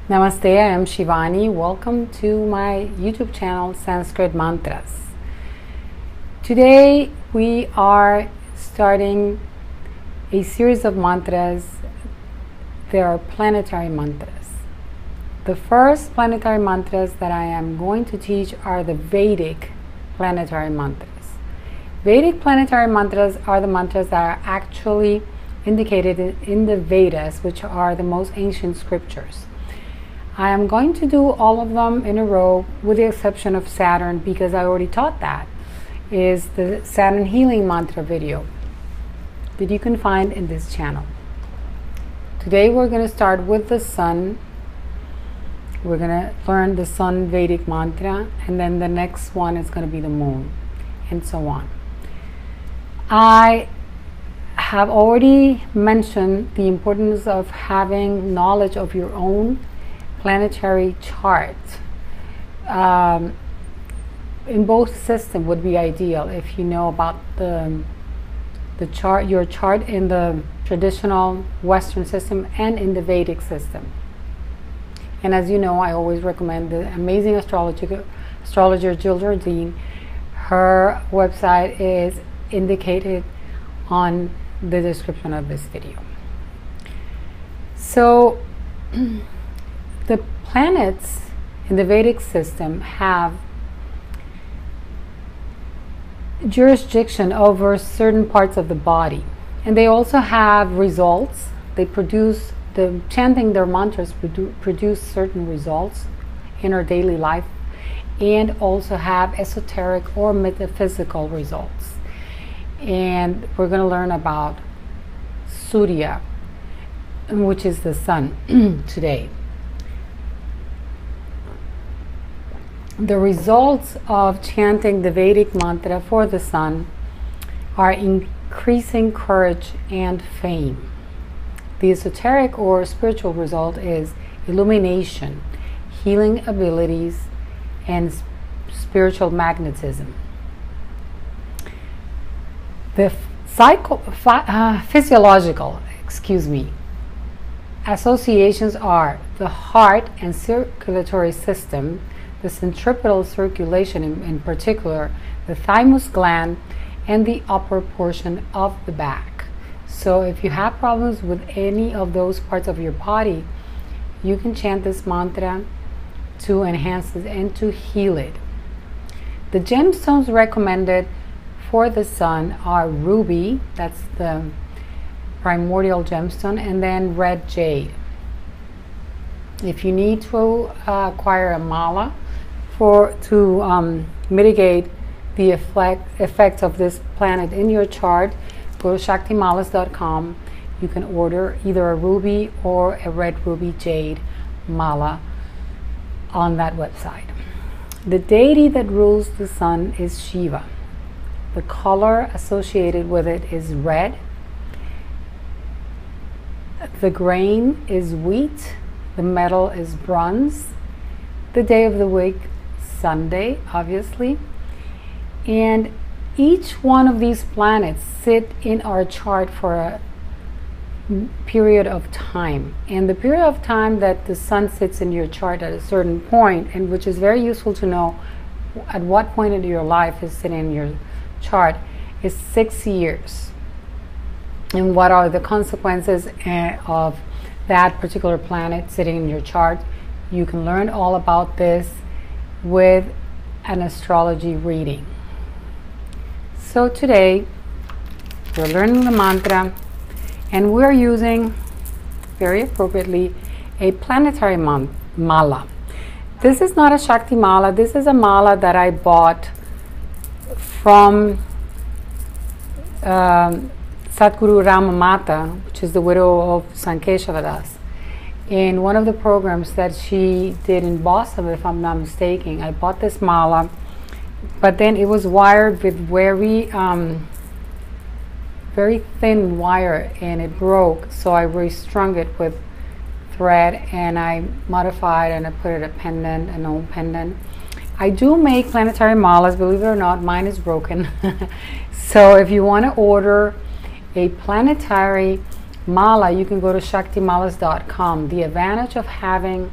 Namaste, I am Shivani. Welcome to my YouTube channel, Sanskrit Mantras. Today we are starting a series of mantras. There are planetary mantras. The first planetary mantras that I am going to teach are the Vedic planetary mantras. Vedic planetary mantras are the mantras that are actually indicated in the Vedas, which are the most ancient scriptures. I am going to do all of them in a row with the exception of Saturn, because I already taught that, is the Saturn healing mantra video that you can find in this channel. Today we're going to start with the sun. We're going to learn the sun Vedic mantra, and then the next one is going to be the moon, and so on. I have already mentioned the importance of having knowledge of your own planetary chart. In both systems would be ideal if you know about the chart, your chart in the traditional Western system and in the Vedic system. And as you know, I always recommend the amazing astrologer Jill Jardine. Her website is indicated on the description of this video. So the planets in the Vedic system have jurisdiction over certain parts of the body, and they also have results. They produce, chanting their mantras produce certain results in our daily life, and also have esoteric or metaphysical results. And we're going to learn about Surya, which is the sun, today. The results of chanting the Vedic mantra for the sun are increasing courage and fame. The esoteric or spiritual result is illumination, healing abilities, and spiritual magnetism. The physiological, associations are the heart and circulatory system, the centripetal circulation in particular, the thymus gland, and the upper portion of the back. So if you have problems with any of those parts of your body, you can chant this mantra to enhance it and to heal it. The gemstones recommended for the sun are ruby, that's the primordial gemstone, and then red jade. If you need to acquire a mala to mitigate the effects of this planet in your chart, go to shaktimalas.com. You can order either a ruby or a red ruby jade mala on that website. The deity that rules the sun is Shiva. The color associated with it is red. The grain is wheat. The metal is bronze. The day of the week, Sunday, obviously. And each one of these planets sit in our chart for a period of time. And the period of time that the sun sits in your chart at a certain point, and which is very useful to know at what point in your life is sitting in your chart, is 6 years. And what are the consequences of that particular planet sitting in your chart? You can learn all about this with an astrology reading. So today we're learning the mantra, and we're using, very appropriately, a planetary mala. This is not a Shakti mala. This is a mala that I bought from Sadhguru Ramamata, which is the widow of Sankeshavadas. In one of the programs that she did in Boston, if I'm not mistaken, I bought this mala, but then it was wired with very thin wire, and it broke, so I restrung it with thread, and I modified and I put it a pendant, an old pendant. I do make planetary malas, believe it or not. Mine is broken. So if you want to order a planetary mala, you can go to shaktimalas.com. The advantage of having